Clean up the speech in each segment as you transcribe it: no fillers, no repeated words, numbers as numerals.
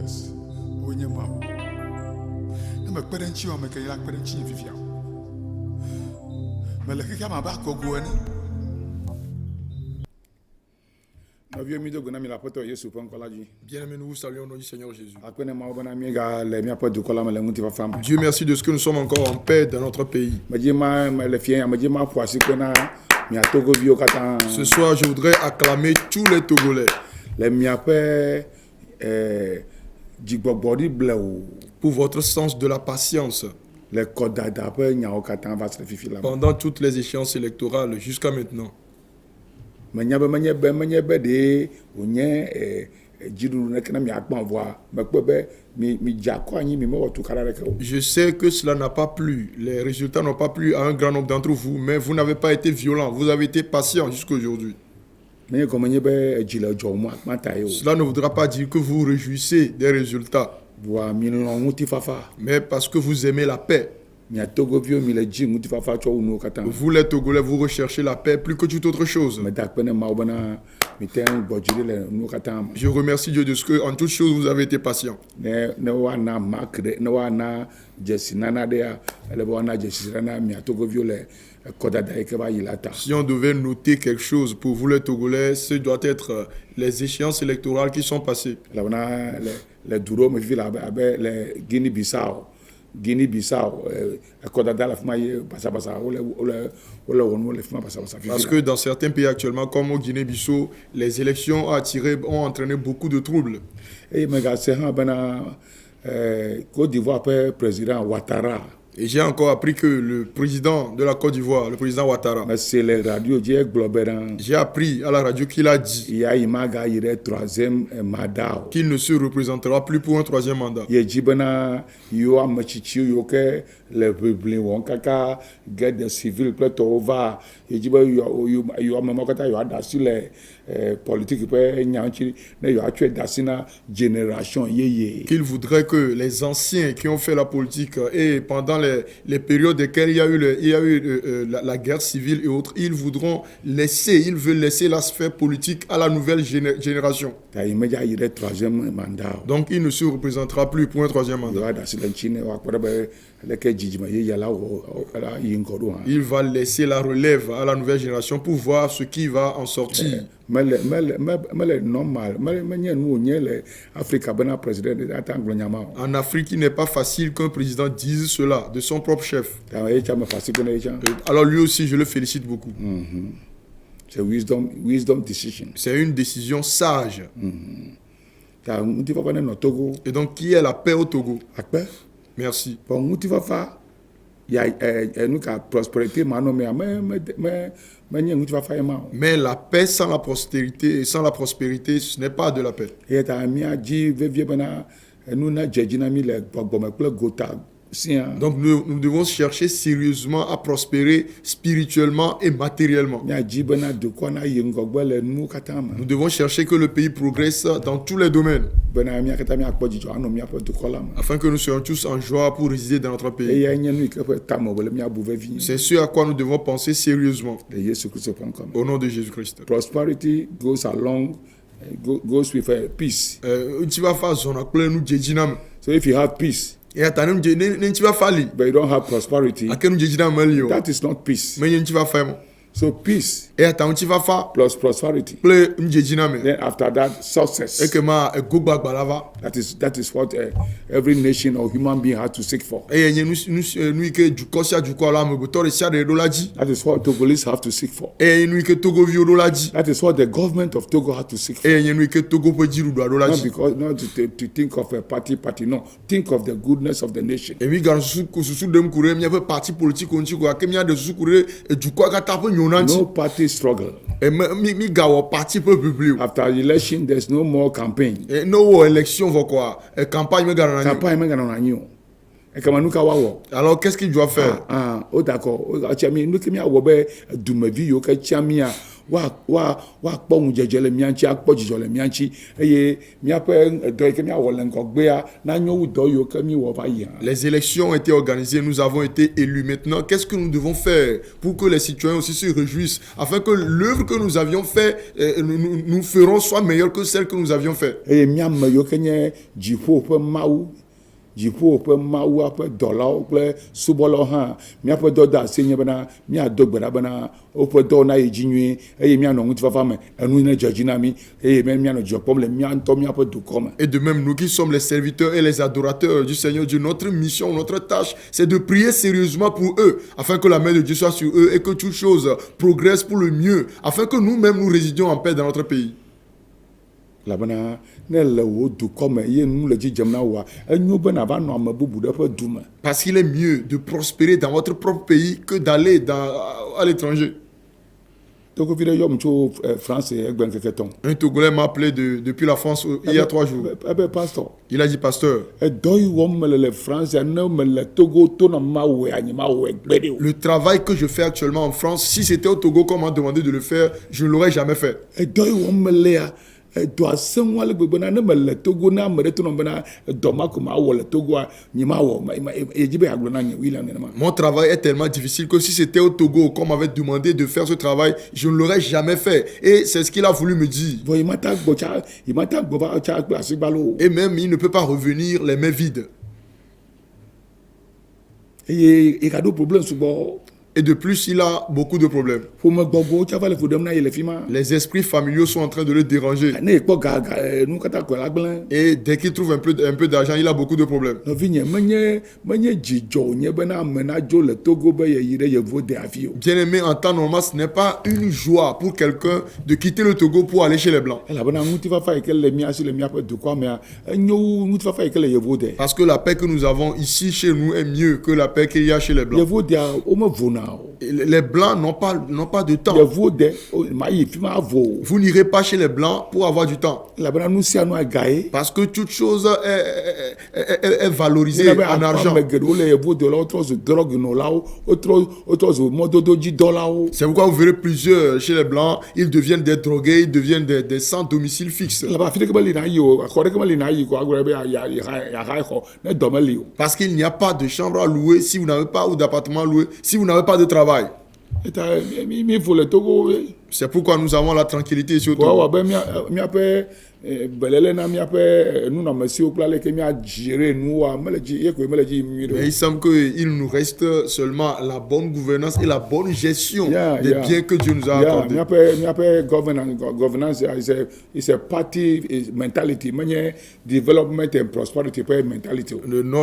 Yes. Onye ma. Na me kpere nchi o me ke ya kpere nchi fifia. Me le kika ma ba ko go ni. Na vieux mi dogo na mi la poto Yesu pon kola ji. Bien-aimés, nous vous saluons au nom du Seigneur Jésus. Akone ma obana mi ga le mi apo du kola me le nti fa fam. Dieu merci de ce que nous sommes encore en paix dans notre pays. Me ji ma le fien me ji ma po asiko na mi atogo bio kata. Ce soir, je voudrais acclamer tous les Togolais. Le mi ape jigbogbo ble o. Pour votre sens de la patience Le kodada pe nya o kata va se fifi la. pendant toutes les échéances électorales jusqu'à maintenant. Menyebe de onye jiru na kana mi akpan voa me pe be mi jako anyi mi mo to kara reke o. Je sais que cela n'a pas plu. Les résultats n'ont pas plu à un grand nombre d'entre vous, mais vous n'avez pas été violent. Vous avez été patient jusqu'à aujourd'hui. Me ko menyebe jile jo mo akmata yo. Cela ne voudra pas dire que vous vous réjouissez des résultats, Voa mi lo nguti fafa. mais parce que vous aimez la paix. Mi atogo bio mi le ji nguti fafa cho unu kata. Vous, les Togolais, vous recherchez la paix plus que toute autre chose. Me dak pene ma obana mi ten bojile le unu kata. Je remercie Dieu de ce que, en toutes choses, vous avez été patient. Ne wa na makre ne wa na jesinana de ya le wa na jesinana mi atogo bio le kodada e ke ba yilata. Si on devait noter quelque chose pour vous, les Togolais, ce doit être les échéances électorales qui sont passées. La wana le duro me vi la be le Guinée-Bissau kodada la fuma ye basa ole wonu le fuma basa. Parce que dans certains pays actuellement, comme au Guinée-Bissau, les élections ont entraîné beaucoup de troubles. Et me ga se han bana Côte d'Ivoire président Ouattara. Et j'ai encore appris que le président de la Côte d'Ivoire, le président Ouattara, Mais c'est les radios qui global. j'ai appris à la radio qu'il a dit Il y a imaga il est troisième mandat. qu'il ne se représentera plus pour un troisième mandat. Il y a bana yo amachichi yo ke le peuple won kaka guerre civile plutôt va. Il y a yo mamakata yo adasi les politique pe nyanchi na yo atu dasi na génération yeye. Qu'il voudrait que les anciens qui ont fait la politique et pendant les périodes desquelles il y a eu la guerre civile et autres, ils veulent laisser la sphère politique à la nouvelle génération. Il est troisième mandat. Donc il ne se représentera plus pour un troisième mandat. Il va laisser la relève à la nouvelle génération pour voir ce qui va en sortir. Mais normal, En Afrique, il n'est pas facile qu'un président dise cela de son propre chef. Alors lui aussi, je le félicite beaucoup. C'est wisdom decision. C'est une décision sage. Et donc, qui est la paix au Togo? Merci. Mais la paix sans la prospérité, et sans la prospérité, ce n'est pas de la paix. Donc nous devons chercher sérieusement à prospérer spirituellement et matériellement. Nous devons chercher que le pays progresse dans tous les domaines, afin que nous soyons tous en joie pour résider dans notre pays. C'est ce à quoi nous devons penser sérieusement. Au nom de Jésus-Christ. Prosperity goes with peace. So if you have peace, but you don't have prosperity, that is not peace. So peace plus prosperity. Then after that, success. That is what every nation or human being has to seek for. That is what Togolese have to seek for. That is what the government of Togo has to seek for. Not to think of a party, no. Think of the goodness of the nation. No party struggle. After election, there's no more campaign. Campaign et comment nous kawawo. Alors qu'est-ce qu'il doit faire? Oh d'accord. Chami nous kemi awobe dumevi yo ke chamia wa kpɔŋu dzedze le mía ŋuti akpɔ dzidzɔ le mía ŋuti eye míaƒe dɔ yi ke míawɔ le ŋgɔgbea na nyo wu dɔ yiwo ke mi wɔ va yi. Les élections ont été organisées, nous avons été élus. Maintenant, qu'est-ce que nous devons faire pour que les citoyens aussi se réjouissent, afin que l'œuvre que nous avions fait, nous ferons soit meilleure que celle que nous avions fait. Eye míame yiwo ke nye dziƒo ƒe mawu ƒe dɔlawo kple subɔlawo hã míaƒe dɔdeasi nye bena míado gbe ɖa bena woƒe dɔwo na yi dzi nyuie eye míanɔ ŋutifafa me enu ne dzɔ dzi na mí eye míanɔ dzidzɔ kpɔm le mía ŋutɔ míaƒe dukɔ me. Et de même, nous qui sommes les serviteurs et les adorateurs du Seigneur Dieu, notre mission, notre tâche, c'est de prier sérieusement pour eux, afin que la main de Dieu soit sur eux et que toutes choses progressent pour le mieux, afin que nous-mêmes nous résidions en paix dans notre pays. Labana ne le wo dukɔ me ye nu le dzidzem na woa enyo be nava nɔ ame bubu ɖe ƒe du me. Parce qu'il est mieux de prospérer dans votre propre pays que d'aller à l'étranger. Togovi ɖe yɔm tso France egbe ŋkeke etɔ̃. Un Togolais m'a appelé depuis la France il y a 3 jours. Ebe pasteur. Il a dit, pasteur, Dɔ yi wɔm mele le France ne mele Togo to na mawɔe anyimawɔe gbe ɖe o. le travail que je fais actuellement en France, si c'était au Togo qu'on m'a demandé de le faire, je ne l'aurais jamais fait. Dɔ yi wɔm melea dɔ asɛŋu ale gbegbe na ne mele Togo na ame ɖe to nɔ bena dɔ ma ko ma wɔ le Togoa nyimawɔ edzi be agblɔ na nye William nenema. Mon travail est tellement difficile que si c'était au Togo qu'on m'avait demandé de faire ce travail, je ne l'aurais jamais fait. Et c'est ce qu'il a voulu me dire. Vɔ yi ma ta gbɔ va tsa kple asigbalo o. Et même, il ne peut pas revenir les mains vides. Eye ekaɖo problem sugbɔ. Et de plus, il a beaucoup de problèmes. Ƒome gbɔgbɔ tsa va le ƒo ɖem na ye le fi ma. Les esprits familiaux sont en train de le déranger. Ne ekpɔ ga nu katã kɔ la gblẽ. Et dès qu'il trouve un peu d'argent, il a beaucoup de problèmes. Nɔvinye menye dzidzɔ wònye bena ame nadzo le Togo be yeyi ɖe yevu de afi o. Bien aimé, en temps normal, ce n'est pas une joie pour quelqu'un de quitter le Togo pour aller chez les Blancs. Elabena ŋutifafa yi ke le mía si le míaƒe dukɔa mea enyo wu ŋutifafa yi ke le yevu de. Parce que la paix que nous avons ici chez nous est mieux que la paix qu'il y a chez les Blancs. Yevu dea wome vona o. Et les Blancs n'ont pas de temps. Yevu de ma yi fi ma vo o. Vous n'irez pas chez les Blancs pour avoir du temps. Elabena nu sia nu aga ye. Parce que toute chose est valorisée en argent. Ame geɖewo le yevu de la wotrɔ zu drogue nɔlawo wotrɔ zu mɔdodo dzi dɔlawo. C'est pourquoi vous verrez plusieurs chez les Blancs, ils deviennent des drogués, ils deviennent des sans domicile fixe. Elabena afi ɖeke me li na yi o xɔ ɖeke me li na yi ko agblɔ be yaha xɔ ne dɔ me li o. Parce qu'il n'y a pas de chambre à louer si vous n'avez pas, ou d'appartement à louer si vous n'avez pas de travail. Eta mi vo le Togo. C'est pourquoi nous avons la tranquillité ici au Wa Togo. wa be míaƒe belele na míaƒe nunɔmesiwo kple ale ke míadzire nuwoa mele dzi ye koe mele dzi yim nyuie Mais ɖe o. il semble qu'il nous reste seulement la bonne gouvernance et la bonne gestion des biens que Dieu nous a accordés. Míaƒe governance is a party mentality menye development and prosperity ƒe mentality o.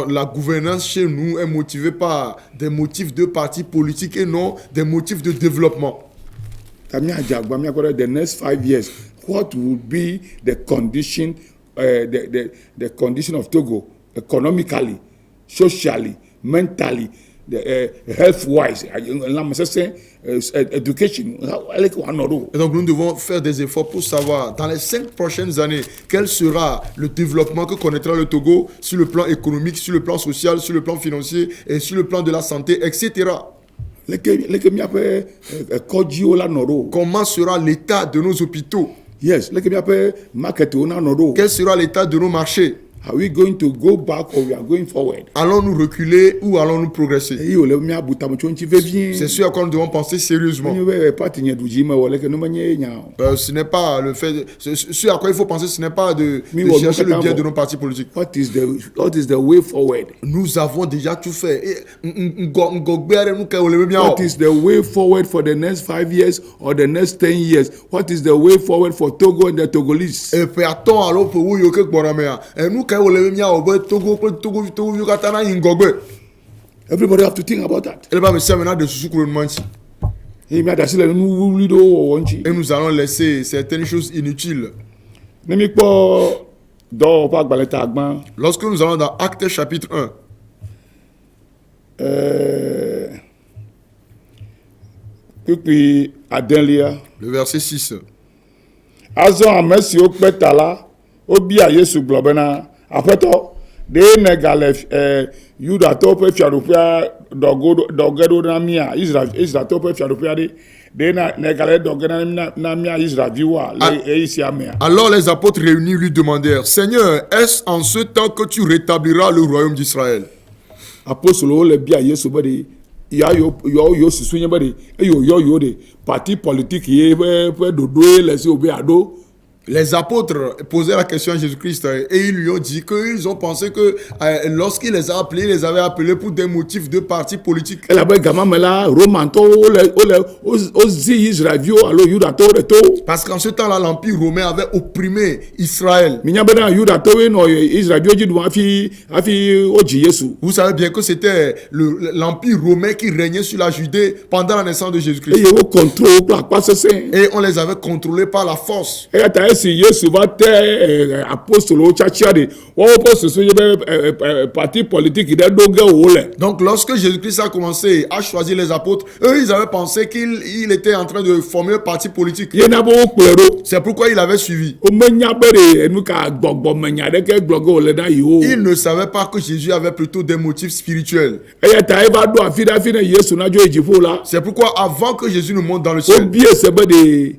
La gouvernance chez nous est motivée par des motifs de parti politique et non des motifs de développement. Ta míadze agba míakpɔ ɖe the next 5 years what will be the condition the condition of Togo economically, socially, mentally, health wise, lãmesesẽ, education ale ke wòanɔ ɖo. Et donc nous devons faire des efforts pour savoir dans les 5 prochaines années quel sera le développement que connaîtra le Togo sur le plan économique, sur le plan social, sur le plan financier et sur le plan de la santé, etc. Leke míaƒe kɔdziwo la nɔ ɖo. Comment sera l'état de nos hôpitaux? Yes, leke míaƒe marketwo na nɔ ɖo. Quel sera l'état de nos marchés? Are we going to go back or we are going forward? Allons-nous reculer ou allons-nous progresser? Eyi wòle míabu tametso ŋuti vevie. C'est ce à quoi nous devons penser sérieusement. Nye be parti nye du dzi me wɔ leke nu menye nya o. Ce n'est pas le fait. Ce à quoi il faut penser, ce n'est pas de Mi chercher le wo bien de nos partis politiques. What is the way forward? Nous avons déjà tout fait. What is the way forward for the next 5 years or the next 10 years? What is the way forward for Togo and the Togolese? Et puis attends alors pour vous yoke boramea. Et nous quand on le mia au Togo katana ingogbe. Everybody have to think about that. Elle va me servir maintenant de soukouron manchi. Et mi adasi le nu wuli do wonchi. Et nous allons laisser certaines choses inutiles. Ne mi kpɔ dɔ ƒe agbalẽ ta agba. Lorsque nous allons dans Actes chapitre 1. Kpikpi adelia. Le verset 6. Azɔ ame siwo kpe ta la wobia Yesu gblɔ bena aƒetɔ de ne gale Yudatɔwo ƒe fiaɖuƒea dɔge ɖo na mía Israeltɔwo ƒe fiaɖuƒea de ne gale dɔge na mía Israelviwoa le eyi sia mea. Alors les apôtres réunis lui demandèrent, Seigneur, est-ce en ce temps que tu rétabliras le royaume d'Israël? Apostolowo le bia Yesu be de yo susu nye be de eyo yo de parti politique ye ƒe ɖoɖoe le si wo be aɖo. Les apôtres posaient la question à Jésus-Christ et ils lui ont dit qu'ils ont pensé que lorsqu'il les a appelés, il les avait appelés pour des motifs de parti politique. Elabe gama me la Romantɔwo ozi Israelviwo alo Yudatɔwo ɖe to. Parce qu'en ce temps-là, l'Empire romain avait opprimé Israël. Minya bena Yudatɔwoe nɔ Israelviwo dzi ɖum hafi wodzi Yesu. Vous savez bien que c'était l'Empire romain qui régnait sur la Judée pendant la naissance de Jésus-Christ. Eye wo contrôle kple akpasese. Et on les avait contrôlés par la force. Eya ta esi Yesu va te apostolowo tsatsia de wɔwo ƒe susu ye be parti politique ɖe ɖo ge wo le. Donc lorsque Jésus-Christ a commencé à choisir les apôtres, eux ils avaient pensé qu'il était en train de former un parti politique. Yena be wo kplɔe ɖo. C'est pourquoi il avait suivi. Womenya be de enu ka gbɔgbɔmenya ɖeke gblɔ ge wòle na yiwo. Il ne savait pas que Jésus avait plutôt des motifs spirituels. Eya ta eva ɖo afi ɖe hafi ne Yesu nadzo yi dziƒo la. C'est pourquoi avant que Jésus ne monte dans le ciel, Wobie se be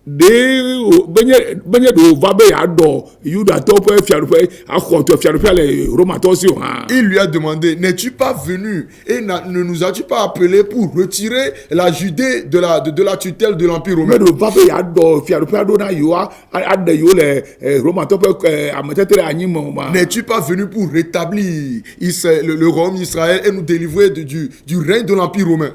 benye ɖo va be yeaɖɔ Yudatɔwo ƒe fiaɖuƒe axɔ fiaɖuƒea le Romatɔwo si o hã. il lui a demandé, n'es-tu pas venu et ne nous as-tu pas appelé pour retirer la Judée de la tutelle de l'Empire romain? Me ɖo va be yeaɖɔ fiaɖuƒea ɖo na yiwo aɖe yiwo le Romatɔwo ƒe ametetere ɖe anyi me ma. N'es-tu pas venu pour rétablir le royaume d'Israël et nous délivrer du règne de l'Empire romain?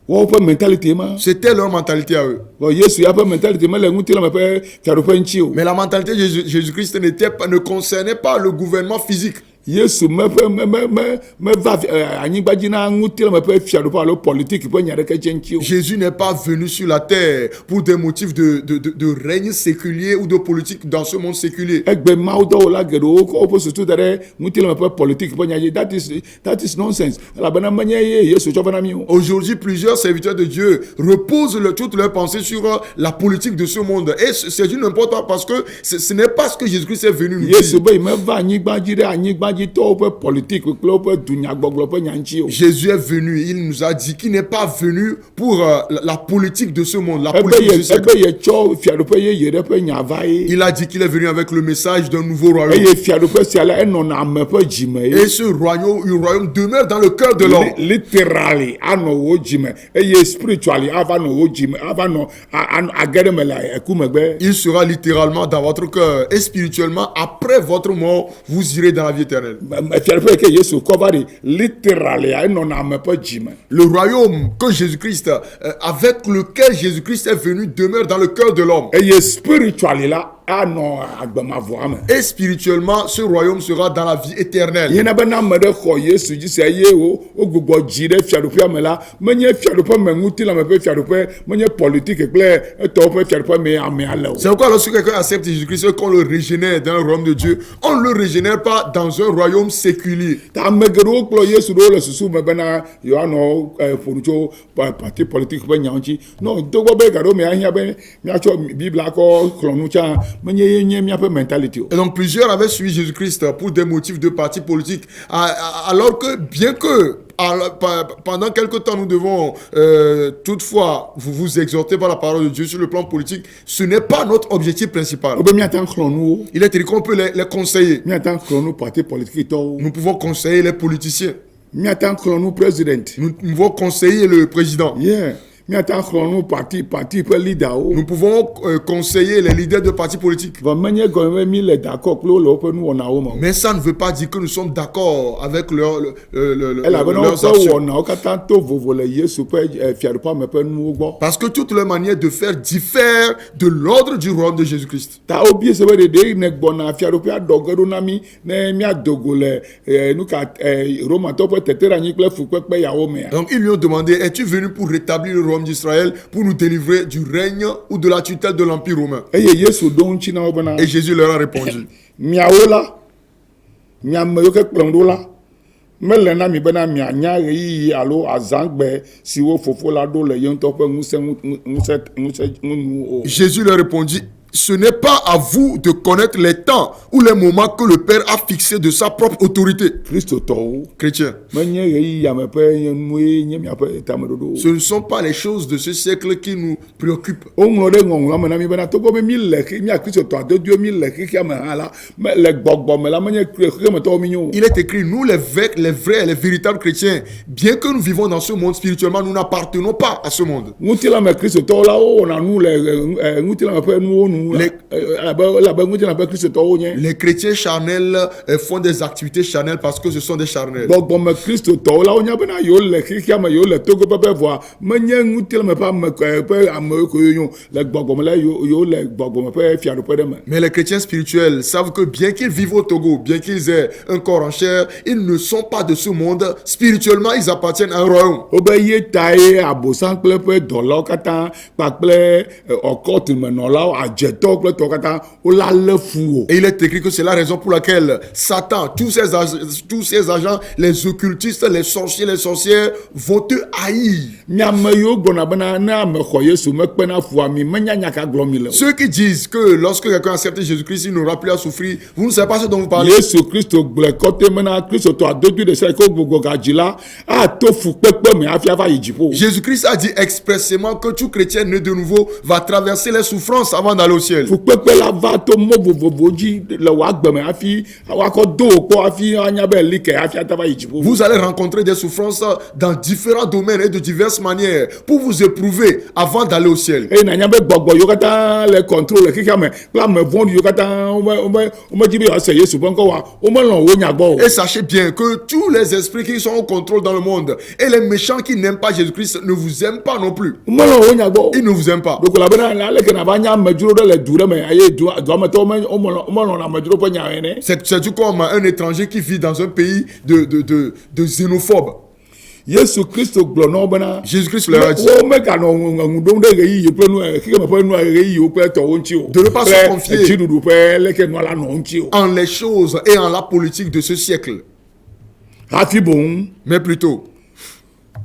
Wɔwo ƒe mentalite ma. C'était leur mentalité à eux. Yesu ya ƒe mentalite me le ŋutilame ƒe fiaɖuƒe ŋuti o. Mais la mentalité de Jésus-Christ ne concernait pas le gouvernement physique. Yesu me va anyigbadzi na ŋutilame ƒe fiaɖuƒe alo politique ƒe nya ɖeke dze ŋuti o. Jésus n'est pas venu sur la terre pour des motifs de règne séculier ou de politique dans ce monde séculier. Egbe mawudɔwɔla geɖewo kɔ woƒe susu da ɖe ŋutilame ƒe politique ƒe nya dzi. That is nonsense. Elabena menye ye Yesu tsɔ va na mi o. Aujourd'hui, plusieurs serviteurs de Dieu reposent toutes leurs pensées sur la politique de ce monde. Et c'est du n'importe quoi parce que ce n'est pas ce que Jésus-Christ est venu nous dire. Yesu be meva anyigbadzi ɖe anyigbadzitɔwo ƒe politique kple woƒe dunyagbɔgblɔ ƒe nya ŋuti o. Jésus est venu, il nous a dit qu'il n'est pas venu pour la politique de ce monde, la politique du siècle. Ebe yetsɔ fiaɖuƒe yeye ɖe ƒe nya va ye. Il a dit qu'il est venu avec le message d'un nouveau royaume. Eye fiaɖuƒe sia la enɔna ame ƒe dzime ye. Et ce royaume demeure dans le cœur de l'homme. Literally anɔ wo dzime eye spiritually ava nɔ wo dzime ava nɔ age ɖe me le eku megbe. Il sera littéralement dans votre cœur et spirituellement après votre mort vous irez dans la vie éternelle. Fiaɖuƒe ke Yesu kɔ va de literally enɔna ame ƒe dzime. Le royaume que Jésus-Christ avec lequel Jésus-Christ est venu demeure dans le cœur de l'homme. Eye spiritually la anɔ agbemavɔa me. Et spirituellement ce royaume sera dans la vie éternelle. Yena bena ame ɖe xɔ Yesu dzi sia ye wo gbugbɔ dzi ɖe fiaɖuƒea me la menye fiaɖuƒe me ŋutilame ƒe fiaɖuƒe menye politique kple etɔwo ƒe fiaɖuƒe me amea le o. C'est pourquoi lorsque quelqu'un accepte Jésus-Christ et qu'on le régénère dans le royaume de Dieu, on ne le régénère pas dans un royaume séculier. Ta ame geɖewo kplɔ Yesu ɖo le susu me bena yewoanɔ ƒonu tso parti politique ƒe nya ŋuti. No togbɔ be gaɖo me ahiã be míatsɔ Biblia kɔ xlɔnu tsã menye ye nye míaƒe mentality o. Et donc plusieurs avaient suivi Jésus-Christ pour des motifs de parti politique, alors que bien que pendant quelque temps nous devons toutefois vous exhorter par la parole de Dieu sur le plan politique, ce n'est pas notre objectif principal. Obe míata xlɔnu wo. Il est écrit qu'on peut les conseiller. Míata xlɔnu parti politique tɔwo. Nous pouvons conseiller les politiciens. Míata xlɔnu président. Nous pouvons conseiller le président. Yeah. Míata xlɔnu parti ƒe leader wo. Nous pouvons conseiller les leaders de partis politiques. Vɔ menye gɔme mi le d'accord kple wo le woƒe nuwɔnawo me. Mais ça ne veut pas dire que nous sommes d'accord avec leurs Elabena woƒe actions. wɔnawo katã to vovo le Yesu ƒe fiaɖuƒea me ƒe nuwo gbɔ. Parce que toutes leurs manières de faire diffèrent de l'ordre du royaume de Jésus-Christ. Ta wobie se be ɖeɖe ne gbɔna fiaɖuƒea ɖɔ ge ɖo na mi ne míadogo le Romatɔwo ƒe teteɖeanyi kple fukpekpe yawo mea. Donc ils lui ont demandé, es-tu venu pour rétablir le royaume d'Israël, pour nous délivrer du règne ou de la tutelle de l'Empire romain? Eye Yesu ɖo ŋuti na wo bena. Et Jésus leur a répondu, Miawo la, miame yiwo ke kplɔm ɖo la, mele na mi bena mianya ɣeyiɣi alo azãgbe siwo fofo la ɖo le ye ŋutɔ ƒe ŋusẽ ŋunuwo o. Jésus leur répondit, ce n'est pas à vous de connaître les temps ou les moments que le Père a fixés de sa propre autorité. kristotɔwo Chrétiens, menye ɣeyiɣiame ƒe nue nye miaƒe tameɖoɖo. ce ne sont pas les choses de ce siècle qui nous préoccupent. Woŋlɔ ɖe ŋɔŋlɔ me na mi bena togbɔ be mi le mia kristotɔ adodoe mi le xexea me hã la le gbɔgbɔ me la menye xexemetɔwo mi nyo. Il est écrit, nous les vrais et les véritables chrétiens, bien que nous vivons dans ce monde spirituellement, nous n'appartenons pas à ce monde. ŋutilame kristotɔwo la wowɔna nu le ŋutilame ƒe nuwo nu labe ŋutilame ƒe kristotɔwo nye. Les chrétiens charnels font des activités charnelles parce que ce sont des charnels. Gbɔgbɔme kristotɔwo la wonya bena yewo le xexea me yewo le togo pɛpɛ voa menye ŋutilame ƒe amewo koe nyo le gbɔgbɔme la yewo le gbɔgbɔme ƒe fiaɖuƒe ɖe me. Mais les chrétiens spirituels savent que bien qu'ils vivent au Togo, bien qu'ils aient un corps en chair, ils ne sont pas de ce monde. Spirituellement, ils appartiennent à un royaume. Wobe ye tae abosam kple ƒe dɔlawo katã kpakple ɔkɔtumenɔlawo adzetɔwo kple tɔwo katã wola lé fu o. Et il est écrit que c'est la raison pour laquelle Satan, tous ses agents, les occultistes, les sorciers, les sorcières vont te haïr. Nyame yiwo gbɔna bena ne ame xɔ Yesu mekpena fua mi menya nya ka gblɔm mi le o. Ceux qui disent que lorsque quelqu'un a accepté Jésus-Christ, il n'aura plus à souffrir, vous ne savez pas ce dont vous parlez. Yesu Kristo gblẽ kɔte mena kristotɔ adodoe de sɛ ko gbogbo gadzi la ato fukpekpe me hafi ava yi dziƒo. Jésus-Christ a dit expressément que tout chrétien né de nouveau va traverser les souffrances avant d'aller au ciel. Fukpekpe la va to mɔ vovovo dzi le wòa agbe me hafi woakɔ do wo kpɔ hafi anya be li ke hafi ata va yi dziƒo. Vous allez rencontrer des souffrances dans différents domaines et de diverses manières pour vous éprouver avant d'aller au ciel. eye nanya be gbɔgbɔ yiwo katã le contrôle le xexea me kple ame vɔ̃ɖi yiwo katã womedzi be yewoase Yesu ƒe ŋkɔ wa womelɔ̃ wo nya gbɔ o. Et sachez bien que tous les esprits qui sont au contrôle dans le monde et les méchants qui n'aiment pas Jésus-Christ ne vous aiment pas non plus. womelɔ̃ wo nya gbɔ o. Ils ne vous aiment pas. donc labena aleke nava nya amedzro ɖe le du ɖe me eye duametɔwo womelɔ̃na amedzro ƒe nya ene. C'est tout comme un étranger qui vit dans un pays de xénophobes. Yesu Kristo gblɔ na wo bena Jésus-Christ leur a dit wo meganɔ ŋu ɖom ɖe ɣeyiɣi kple nu xexeme ƒe nu ɣeyiɣiwo kple tɔwo ŋuti o. De ne pas se confier. kple dziɖuɖu ƒe leke nua la nɔ ŋuti o. en les choses et en la politique de ce siècle, hafi boŋ mais plutôt,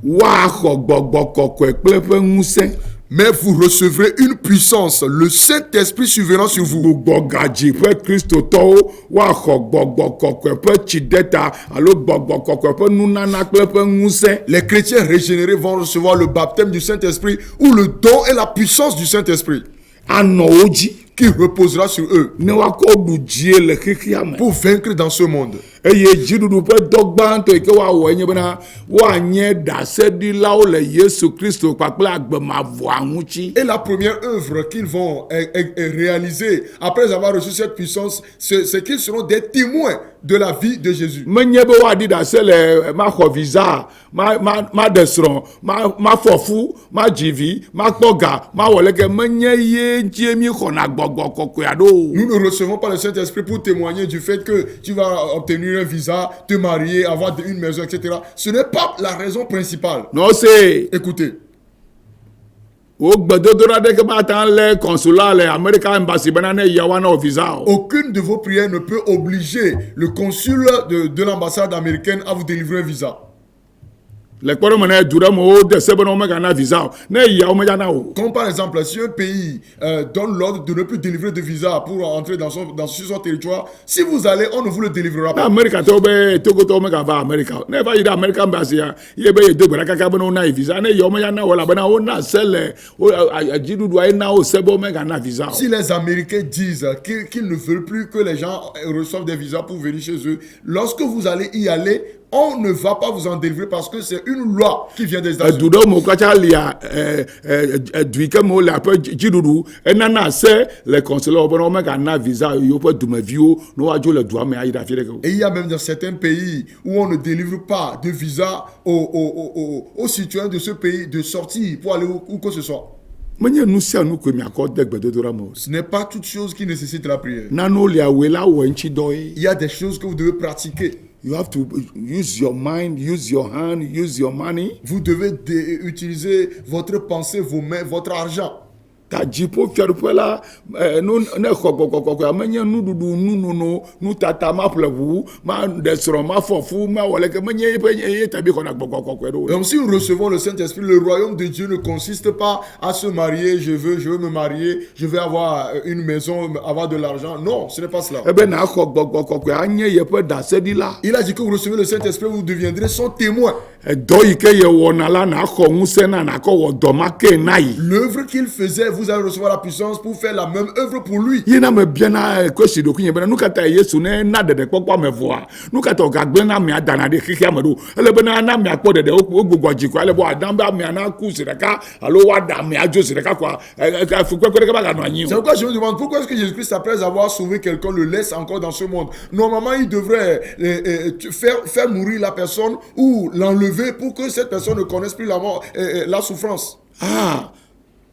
woaxɔ gbɔgbɔ kɔkɔe kple ƒe ŋusẽ. mais vous recevrez une puissance, le Saint-Esprit survenant sur vous. gbugbɔ gadzi ƒe kristotɔwo woaxɔ gbɔgbɔ kɔkɔe ƒe tsideta alo gbɔgbɔ kɔkɔe ƒe nunana kple ƒe ŋusẽ. Les chrétiens régénérés vont recevoir le baptême du Saint-Esprit ou le don et la puissance du Saint-Esprit anɔ wo dzi qui reposera sur eux ne woakɔ ɖu dzie le xexea me. pour vaincre dans ce monde. eye dziɖuɖu ƒe dɔ gbãtɔ yi ke woawɔe nye bena woanye ɖaseɖilawo le Yesu Kristo kpakple agbemavɔa ŋuti. Et la première œuvre qu'ils vont réaliser après avoir reçu cette puissance, c'est qu'ils seront des témoins de la vie de Jésus. menye be woaɖi ɖase le maxɔ visa maɖe srɔ̃ mafɔ fu madzi vi makpɔ ga mawɔ leke menye ye ŋutie mi xɔna gbɔgbɔ kɔkɔea ɖo. Nous ne recevons pas le Saint-Esprit pour témoigner du fait que tu vas obtenir un visa, te marier, avoir une maison, etc. Ce n'est pas la raison principale. non se Écoutez, wo gbedodoɖa ɖeke mata lé consulat le America embassy bena ne yawoa na wo visa o. aucune de vos prières ne peut obliger le consul de l'ambassade américaine à vous délivrer un visa. le kpɔɖeme ne du ɖe me wode se bena womegana visa o ne yawo medzana o. Comme par exemple, si un pays donne l'ordre de ne plus délivrer de visa pour entrer sur son territoire, si vous allez, on ne vous le délivrera na pas. Amerikatɔwo be togotɔwo megava Amerika o ne va yi ɖe Amerika embassy ya ye be yedo gbe ɖa kaka bena wona yi visa ne yawo meyana o elabena wona se le dziɖuɖua ye na wo se be womegana visa o. Si les Américains disent qu'ils ne veulent plus que les gens reçoivent des visas pour venir chez eux, lorsque vous allez y aller, on ne va pas vous en délivrer parce que c'est une loi qui vient des États-Unis. du ɖewo me katã lia du yi ke me wole aƒe dziɖuɖu enana se le consulat bena womegana visa yewo ƒe dumeviwo ne woadzo le dua me ayi ɖe afi ɖeke o. Et il y a même dans certains pays où on ne délivre pas de visa aux citoyens de ce pays de sortir pour aller où que ce soit. menye nu sia nu koe miakɔ de gbedodoɖa me o. Ce n'est pas toute chose qui nécessite la prière. nanewo lia woe la wɔ ŋuti dɔ ye. Il y a des choses que vous devez pratiquer. You have to use your mind, use your hand, use your money. Vous devez utiliser votre pensée, vos mains, votre argent. ta dziƒo fiaɖuƒe la ne xɔ kɔkɔkɔkɔ amenye nuɖuɖu nunono nutata ma ƒle ʋu ma ɖe srɔ̃ ma fɔ fu ma wɔ leke menye ye tabi xɔna gbɔgbɔkɔkɔe ɖo. Donc si nous recevons le Saint-Esprit, le royaume de Dieu ne consiste pas à se marier, je veux me marier, je vais avoir une maison, avoir de l'argent. Non, ce n'est pas cela. ebe na xɔ gbɔgbɔkɔkɔe anye yeƒe ɖaseɖila. Il a dit que vous recevez le Saint-Esprit, vous deviendrez son témoin. Dɔ yi ke ye wɔna la na xɔ ŋusẽ na nakɔ wɔ dɔ ma ke na yi. L'œuvre qu'il faisait, vous allez recevoir la puissance pour faire la même œuvre pour lui. Yina me biana kwesi ɖokui nye bena nu ka ta Yesu ne na ɖeɖekpɔkpɔ me vɔa nu ka ta wògagblẽ na amea dana ɖe xexea me ɖo ele bena na amea kpɔ ɖeɖe wogbugbɔ dzi ko ale be wòada be amea na ku zi ɖeka alo woaɖa amea dzo zi ɖeka koa fukpekpe ɖeke va ganɔ anyi C'est o. pourquoi je me demande pourquoi est-ce que Jésus-Christ, après avoir sauvé quelqu'un, le laisse encore dans ce monde. Normalement, il devrait faire mourir la personne ou l'enlever pour que cette personne ne connaisse plus la mort, la souffrance.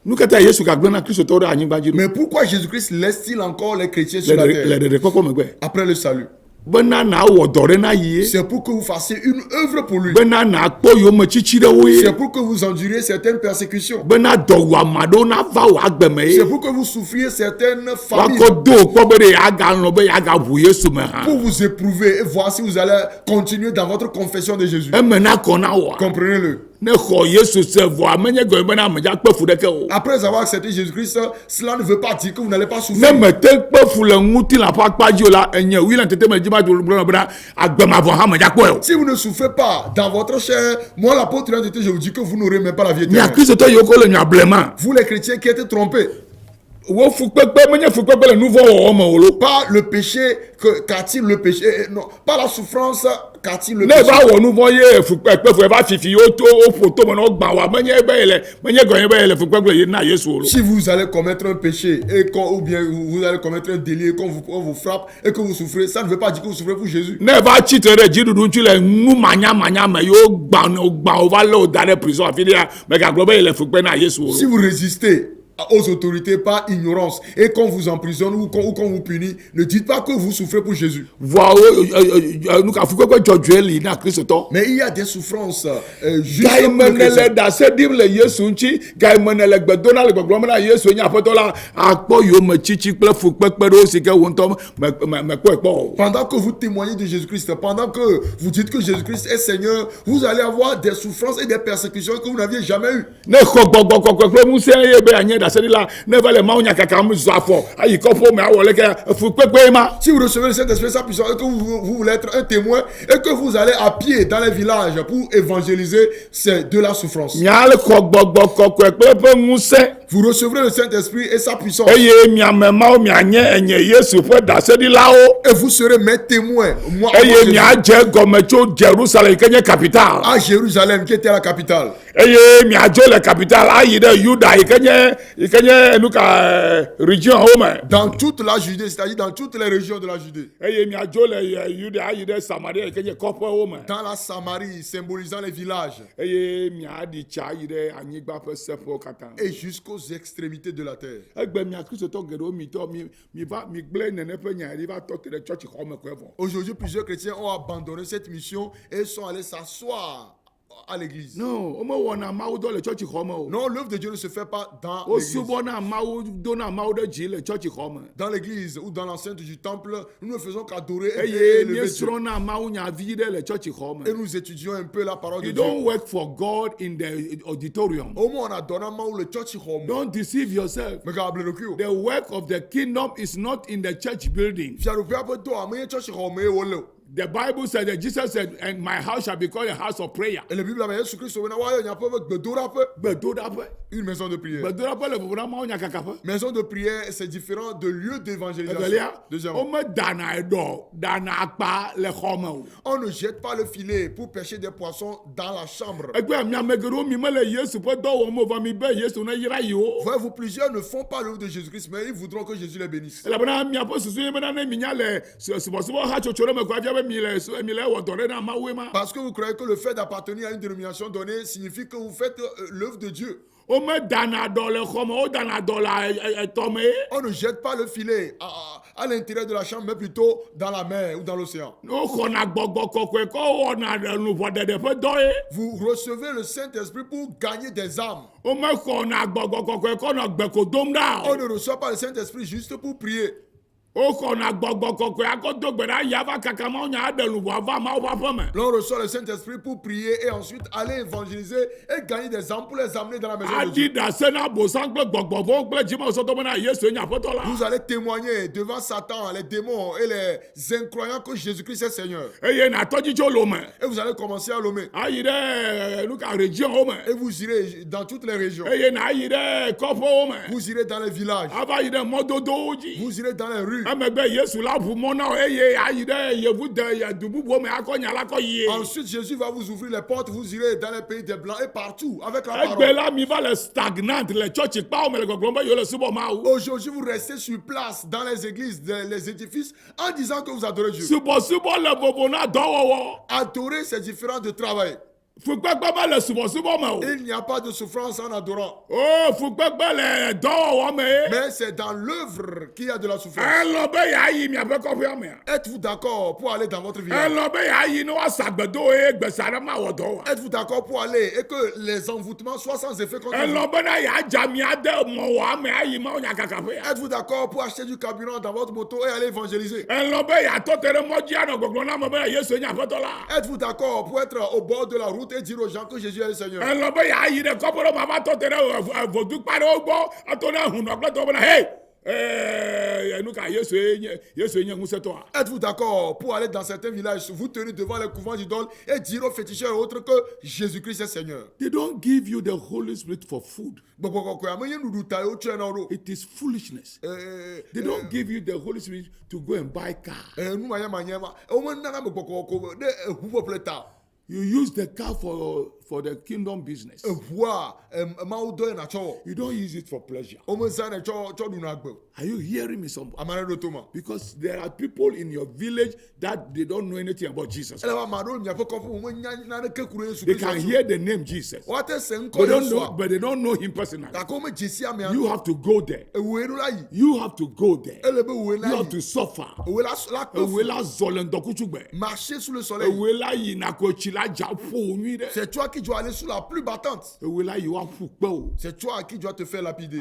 Nu ka ta Yesu gagblẽ na Kristotɔwo ɖe anyigba dzi ɖo. Mais pourquoi Jésus-Christ laisse-t-il encore les chrétiens sur la Le terre ɖeɖekpɔkpɔ megbe après le salut? bena nawɔ dɔ ɖe na yi ye C'est pour que vous fassiez une œuvre pour lui. bena nakpɔ yometsitsi ɖewo ye C'est pour que vous enduriez certaines persécutions. bena dɔwɔama ɖewo nava wò agbeme ye C'est pour que vous souffriez certaines familles. wakɔ do kpɔ be ɖe yagalɔ be yagaʋu Yesu me hã Pour vous éprouver et voir si vous allez continuer dans votre confession de Jésus. eme nakɔ na wòa. Comprenez-le. Ne xɔ Yesu se vɔa menye gɔme bena amedza kpe fu ɖeke o. Après avoir accepté Jésus-Christ, cela ne veut pas dire que vous n'allez pas Ne souffrir. mete kpe fu le ŋutilã ƒe akpa dzi o la enye wi le tete me dzi ma do gblɔ bena agbemavɔ hã medza kpɔe o. Si vous ne souffrez pas dans votre chair, moi l'apôtre d'identité, je vous dis que vous n'aurez même pas la vie Mia éternelle. kristotɔ yiwo ke le mia blema. Vous les chrétiens qui êtes trompés, Wo fukpekpe menye fukpekpe le nu vɔ wɔwɔ me o lo. pas le péché, qu'a-t-il le péché? Non, pas la souffrance, qu'a-t-il le Ne péché? va wɔ nu vɔ ye fukpekpe fu eva fifi wo to wo ƒo to me na wo gbã wa menye be yele menye gɔnye be yele fukpekpe ye na Yesu o lo. Si vous allez commettre un péché ou bien vous allez commettre un délit et qu'on vous frappe et que vous souffrez, ça ne veut pas dire que vous souffrez pour Jésus. Ne va tsitre ɖe dziɖuɖu ŋuti le nu manyamanya me yewo gbã wo va lé wo da ɖe prison afi ɖea megagblɔ be yele fukpe na Yesu o Si lo. vous résistez aux autorités par ignorance et qu'on vous emprisonne ou qu'on vous punit, ne dites pas que vous souffrez pour Jésus. Vɔa nu ka fukpekpe dzɔdzɔe li na kristotɔ. Mais il y a des souffrances juste Ga yi pour me le ne chrétien. le ɖase ɖim le Yesu ŋuti ga yi me ne le gbe dom na le gbɔgblɔm na Yesu nye aƒetɔ la akpɔ yometsitsi kple fukpekpe ɖewo si ke wo ŋutɔ mekpɔe kpɔ o. Pendant que vous témoignez de Jésus-Christ, pendant que vous dites que Jésus-Christ est Seigneur, vous allez avoir des souffrances et des persécutions que vous n'aviez jamais eues. Ne xɔ gbɔgbɔkɔkɔe kple ŋusẽ ye be anye ɖaseɖila ne va le mawu nyakakam zɔ afɔ ayi kɔƒo me awɔ leke fukpekpe ma. Si vous recevez le Saint-Esprit, sa puissance, et que vous voulez être un témoin, et que vous allez à pied dans les villages pour évangéliser, c'est de la souffrance. Mia le xɔ gbɔgbɔkɔkɔe kple eƒe ŋusẽ Vous recevrez le Saint-Esprit et sa puissance. eye miame mawo mianye enye Yesu ƒe ɖaseɖilawo Et vous serez mes témoins. Moi, eye Jésus, miadze gɔme tso Jerusalem yi ke nye capital. à Jérusalem, qui était la capitale. Eye miadzo le capital ayi ɖe Yuda yi ke nye nu ka region wo me. Dans toute la Judée, c'est-à-dire dans toutes les régions de la Judée. Eye miadzo le Yuda ayi ɖe Samaria yi ke nye kɔƒe wo me. Dans la Samarie, symbolisant les villages. Eye miaɖi tsa ayi ɖe anyigba ƒe seƒewo katã. Et jusqu'aux extrémités de la terre. Egbe mia kristotɔ geɖewo mitɔ mi va mi gblẽ nene ƒe nya ɖi va tɔ te ɖe tsɔtsi xɔme koe vɔ. Aujourd'hui, plusieurs chrétiens ont abandonné cette mission et sont allés s'asseoir à l'église. No, womewɔna mawu dɔ le tsɔtsi xɔme o. Non, l'œuvre de Dieu ne se fait pas dans l'église. Wosubɔna mawu dona mawu ɖe dzi le tsɔtsi xɔme. Dans l'église ou dans l'enceinte du temple, nous ne faisons qu'adorer et Eye élever Dieu. miesrɔ̃na mawu nyavi ɖe le tsɔtsi Et xɔme. nous étudions un peu la parole de You Dieu. don't work for God in the auditorium. Au moins, on a donné un mot le church home. Don't deceive yourself. Mais quand on a The work of the kingdom is not in the church building. church home. The Bible said that Jesus said, and my house shall be called a house of prayer. Et la Bible a Jésus Christ une maison de prière. Gbedoɖaƒe le ƒoƒona mawu nyakakaƒe. Maison de prière, c'est différent de lieu d'évangélisation. Evelia, Deuxièmement, womedana eɖɔ dana akpa le xɔme o. on ne jette pas le filet pour pêcher des poissons dans la chambre. Egbe miame geɖewo mi mele Yesu ƒe dɔ wɔm o va mi be Yesu ne yra yiwo. Voyez-vous, plusieurs ne font pas l'œuvre de Jésus-Christ, mais ils voudront que Jésus les bénisse. Elabena miaƒe susu ye bena ne minya le subɔsubɔ hatsotso ɖe me koa fia be mi le wɔ dɔ ɖe na Mawu ma. Parce que vous croyez que le fait d'appartenir à une dénomination donnée signifie que vous faites l'œuvre de Dieu. o me dana dɔ le xɔ me o dana dɔ le etɔ me. On ne jette pas le filet à l'intérieur de la chambre, mais plutôt dans la mer ou dans l'océan. o xɔna gbɔgbɔ kɔkɔe kɔ wɔna luʋɔ ɖeɖe ƒe dɔ ye. Vous recevez le Saint-Esprit pour gagner des âmes. o me xɔna gbɔgbɔ kɔkɔe kɔ nɔ gbe ko dom ɖa On o. ne reçoit pas le Saint-Esprit juste pour prier. o xɔna gbɔgbɔ kɔkɔe akɔ do gbe ɖa yava kaka mawo nya aɖe luʋɔ va mawo ƒe aƒe me. L'on reçoit le Saint-Esprit pour prier et ensuite aller évangéliser et gagner des âmes pour les amener dans la maison de Dieu. adi ɖase na bosam kple gbɔgbɔvɔwo kple dzimawosɔtɔ bena yesu nye aƒetɔ la. Vous allez témoigner devant Satan, les démons et les incroyants que Jésus-Christ est Seigneur. eye natɔ dzitso lome. Et vous allez commencer à l'homer. ayi ɖe nuka région wo me. Et vous irez dans toutes les régions. eye nayi ɖe kɔƒewo me. Vous irez dans les villages. ava yi ɖe mɔdodowo dzi. Vous irez dans les rues. emegbe yesu la ʋu mɔ na wo eye ayi ɖe yevu de du bubuwo me akɔ nya la kɔ yie. Ensuite, Jésus va vous ouvrir les portes. Vous irez dans les pays des Blancs et partout avec la egbe parole. la mi va le stagnant le tsɔtsi kpawo me le gbɔgblɔm be yewo le subɔ mawu. Aujourd'hui, vous restez sur place dans les églises, les édifices, en disant que vous adorez Dieu. subɔsubɔ le vovo na dɔwɔwɔ. Adorer, c'est différent de travail. fukpekpe me le subɔsubɔ me o. Il n'y a pas de souffrance en adorant. o fukpekpe le dɔwɔwɔ me ye. Mais c'est dans l'œuvre qu'il y a de la souffrance. elɔ be yeayi miaƒe kɔƒea mea. Êtes-vous d'accord pour aller dans votre village? elɔ be yeayi ne woasa gbedo eye gbesa ɖe mawɔ dɔ wa. Êtes-vous d'accord pour aller et que les envoûtements soient sans effet contre vous? elɔ bena yeadza mi ade mɔwɔ ame ayi mawo nya kakaƒea. Êtes-vous d'accord pour acheter du carburant dans votre moto et aller évangéliser? elɔ be yeatɔ te ɖe mɔdzi anɔ gbɔgblɔm na ame bena yesu nye aƒetɔ la. Êtes-vous d'accord pour être au bord de la route et dire aux gens que Jésus est le Seigneur? elɔ be yeayi ɖe kɔƒe ɖe me ava tɔ te ɖe vodukpa ɖewo gbɔ atɔ ɖe hunɔ kple tɔ bena hei nu ka yesu nye ŋusẽtɔa. Êtes-vous d'accord pour aller dans certains villages, vous tenir devant les couvents d'idoles et dire aux féticheurs et autres que Jésus-Christ est Seigneur? They don't give you the Holy Spirit for food. It It is foolishness. They don't give you the Holy Spirit to go and buy car. You use the car for the kingdom business. You don't use it for pleasure. Are you hearing me, somebody? Because there are people in your village that they don't know anything about Jesus. They can hear the name Jesus, but they don't know him personally. You have to go there. You have to go there. You have to suffer. Marcher sous le soleil. C'est toi qui dois aller sous la pluie battante. C'est toi qui dois te faire lapider.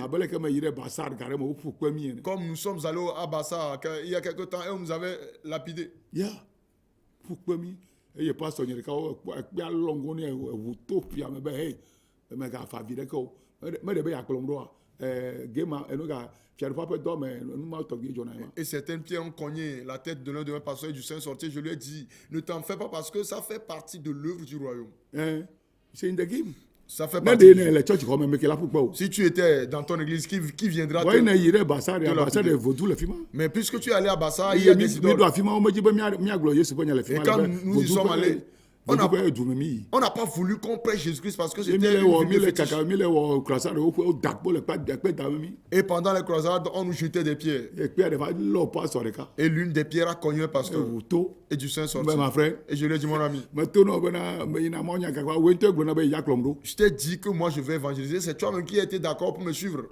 Comme nous sommes allés à Bassa il y a quelque temps et on nous avait lapidé. Et certaines pierres ont cogné la tête de l'un de mes pasteurs du Saint-Sorcier. Je lui ai dit, ne t'en fais pas parce que ça fait partie de l'œuvre du royaume. C'est in the game. Ça fait partie. Si tu étais dans ton église, qui viendra Mais puisque tu es allé à Bassa, il y a des idoles. Et quand nous y sommes allés, on n'a pas voulu qu'on prêche Jésus-Christ parce que c'était et pendant les croisades, on nous jetait des pierres. Et l'une des pierres a cogné parce que et du Saint-Sorcier. Et je lui ai dit, mon ami, je t'ai dit que moi je vais évangéliser. C'est toi-même qui étais d'accord pour me suivre.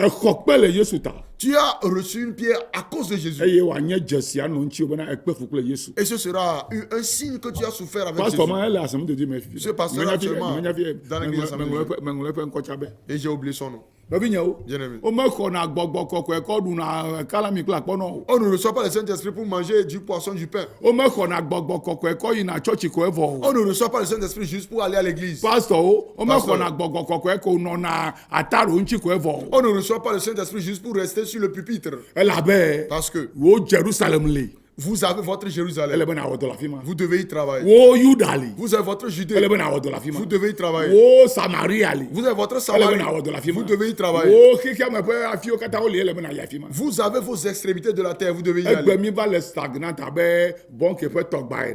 Tu as reçu une pierre à cause de Jésus. Et ce sera un signe que tu as souffert avec Jésus. Ce pasteur actuellement dans l'église. Et j'ai oublié son nom. Bien-aimé. On ne reçoit pas le Saint-Esprit pour manger du poisson, du pain. On ne reçoit pas le Saint-Esprit juste pour aller à l'église. On ne reçoit pas le Saint-Esprit juste pour rester sur le pupitre. Parce que vous avez votre Jérusalem. Vous devez y travailler. Vous avez votre Judée. Vous devez y travailler. Vous avez votre Samarie. Vous devez y travailler. Vous avez vos extrémités de la terre. Vous devez y aller.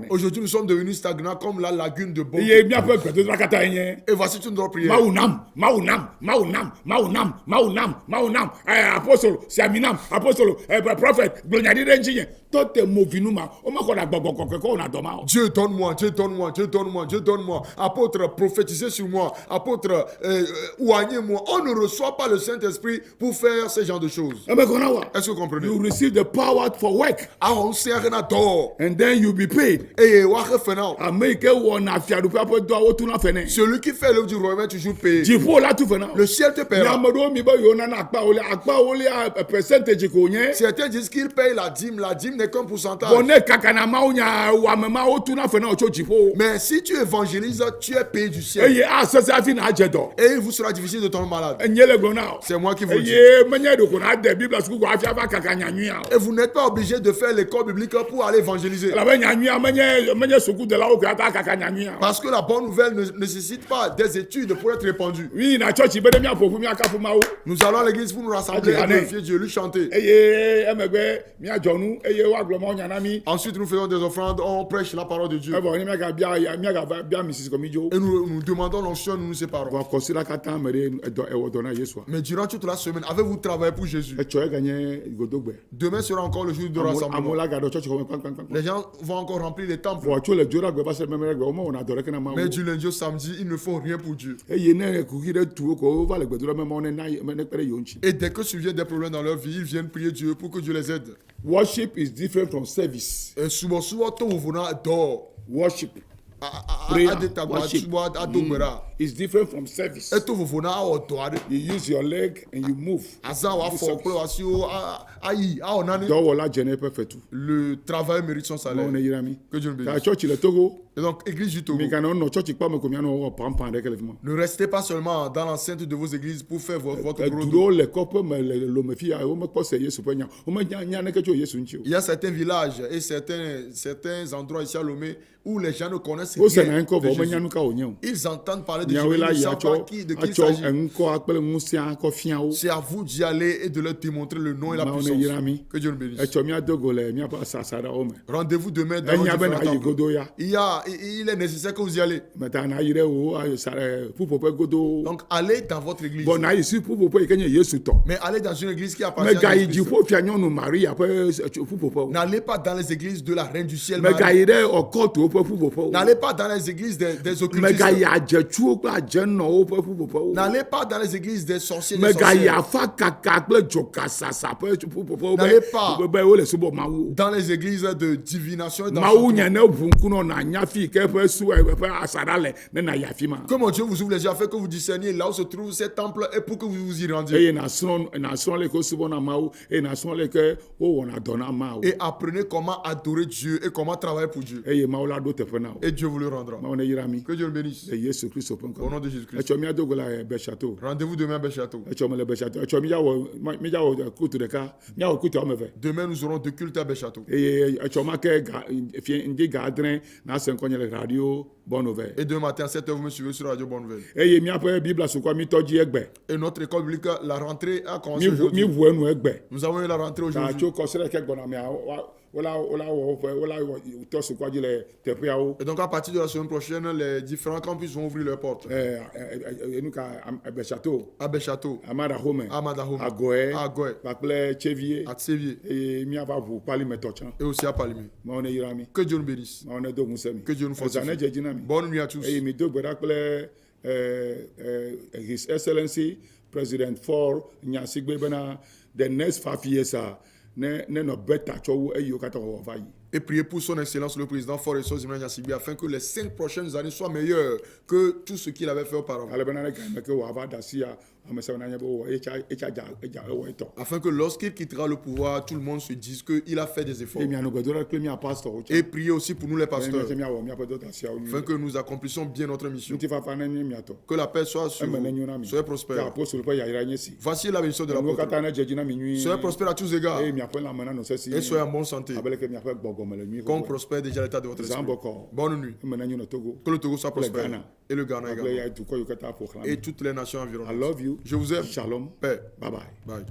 Aujourd'hui, nous sommes devenus stagnants comme la lagune de Bon. Et voici une autre prière. Apostole, prophète, Toi, t'es mauvais, nous, on m'a encore on a dommage. Dieu donne-moi, Dieu donne-moi, Dieu donne-moi, Dieu donne-moi. Apôtre, prophétisez sur moi. Apôtre, oignez-moi. On ne reçoit pas le Saint-Esprit pour faire ce genre de choses. Est-ce que vous comprenez? You receive the power for work. Ah, on sait rien à tort. And then you be paid. Et waka fena. Celui qui fait l'œuvre du royaume est toujours payé. Le ciel te paiera. Certains disent qu'ils payent la dîme. La dîme n'est qu'un pourcentage. Mais si tu évangélises, tu es payé du ciel. Et il vous sera difficile de tomber malade. C'est moi qui vous le dis. Et vous n'êtes pas obligé de faire l'école biblique pour aller évangéliser. Parce que la bonne nouvelle ne nécessite pas des études pour être répandue. Nous allons à l'église pour nous rassembler et glorifier Dieu, lui chanter. Ensuite, nous faisons des offrandes, on prêche la parole de Dieu. Et nous demandons l'onction, nous nous séparons. Mais durant toute la semaine, avez-vous travaillé pour Jésus? Demain sera encore le jour de rassemblement. Les gens vont encore remplir les temples. Mais du lundi au samedi, ils ne font rien pour Dieu. Et dès que surviennent des problèmes dans leur vie, ils viennent prier Dieu pour que Dieu les aide. Worship is different from service. Worship. Prayer, worship is different from service. You use your leg and you move. Le travail mérite son salaire. Que Dieu le bénisse. Et donc, église du Togo, ne restez pas seulement dans l'enceinte de vos églises pour faire votre gros dos. Il y a certains villages et certains endroits ici à Lomé où les gens ne connaissent rien de Jésus. Ils entendent parler de Jésus, ils ne savent pas de qui il s'agit. C'est à vous d'y aller et de leur démontrer le nom et la puissance. Que Dieu le bénisse. Rendez-vous demain dans notre temple. Il est nécessaire que vous y allez. Donc allez dans votre église. Mais allez dans une église qui appartient à Jésus. N'allez pas dans les églises de la reine du ciel. N'allez pas dans les églises des occultistes. N'allez pas dans les églises des sorciers. N'allez pas dans les églises de divination et d'enchantement. Que mon Dieu vous ouvre les yeux afin que vous discerniez là où se trouve ces temples et pour que vous vous y rendiez. Et apprenez comment adorer Dieu et comment travailler pour Dieu. Et Dieu vous le rendra. Que Dieu le bénisse. Au nom de Jésus-Christ. Rendez-vous demain à Béchateau. Demain nous aurons deux cultes à Béchateau. Et demain matin à 7h, vous me suivez sur Radio Bonne Nouvelle. Et notre école biblique, la rentrée a commencé aujourd'hui. Nous avons eu la rentrée aujourd'hui. Et donc à partir de la semaine prochaine, les différents campus vont ouvrir leurs portes. À Béchateau, à Madahome, à Goé, à Tsévié et aussi à Palimé. Que Dieu nous bénisse. Que Dieu nous fortifie. Bonne nuit à tous. His Excellency President Ford Nyasigbe Bena, the next 5 years are et prier pour son excellence le président Ford Nyasigbe afin que les 5 prochaines années soient meilleures que tout ce qu'il avait fait auparavant. Afin que lorsqu'il quittera le pouvoir, tout le monde se dise qu'il a fait des efforts. Et prier aussi pour nous les pasteurs, afin que nous accomplissions bien notre mission. Que la paix soit sur vous, soyez prospères. Voici la mission de l'apôtre. Soyez prospères à tous égards et soyez en bonne santé. Qu'on prospère déjà l'état de votre esprit. Bonne nuit. Que le Togo soit prospère. Et le Ghana également. Et toutes les nations environnantes. I love you. Je vous aime. Shalom. Paix. Bye bye. Bye.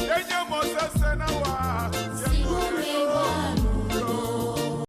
yenye mo